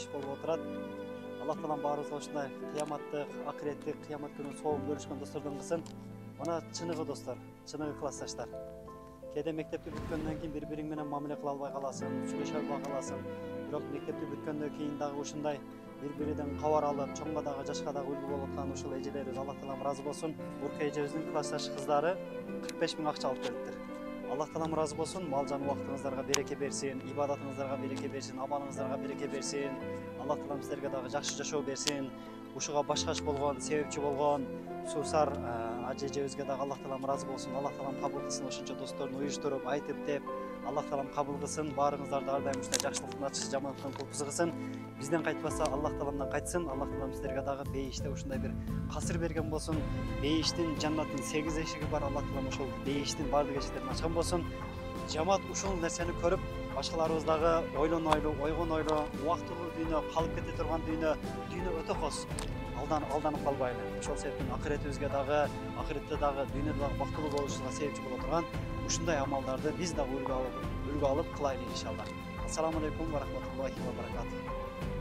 иш болуп отурат. Аллах таалам баарыбызга ушундай кыяматтык, акыреттик, кыямат күнү соолук көрүшкөн достордон кылсын. Мына чыныгы достор, чыныгы классташтар. Кээде мектепти бүткөндөн кийин бири-бириң менен мамиле кыла албай каласың, сүйлөшө албай каласың. Бирок мектепти бүткөндөн кийин дагы ушундай бири-бириден кабар алып, чоңго дагы жашка дагы үлгү болуп аткан ушул эжелерибиз Аллах таалам ыраазы болсун. Урка эжебиздин классташ кыздары 45 000 акча алып келиптир. Аллах таалам ыраазы болсун, мал жан убактыңыздарга береке берсин, ибадатыңыздарга береке берсин, амалыңыздарга береке берсин. Аллах таалам силерге дагы жакшы жашоо берсин. Ушуга башкач болгон, себепчи болгон Суусар ажы эжебизге дагы Аллах таалам ыраазы болсун. Аллах таалам кабыл кылсын, ошончо досторун уюштуруп, айтып деп, Аллах таалам кабыл кылсын. Баарыңыздарды ар дайым ушундай жакшылыктын ачышы, жамандыктын кулпусу кылсын. Бизден кайтпаса, Аллах тааламдан кайтсын. Аллах таалам силерге дагы бейиште ушундай бир касыр берген болсун. Бейиштин, жаннаттын 8 эшиги бар. Аллах таалам ошол бейиштин баардык эшиктерин ачкан болсун. Жамаат ушул нерсени көрүп, башкаларыбыз дагы ойлонойлу, ойгонойлу, убактылуу дүйнө, калып кете турган дүйнө өтө кос. Алданып калбайлы. Ошол себептен акыретибизге дагы, акыретте дагы, дүйнөдө дагы бактылуу болушубузга себепчи боло турган ушундай амалдарды биз дагы үлгү алып кылайлы иншалла. Ассаламу алейкум ва рахматуллахи ва баракатух.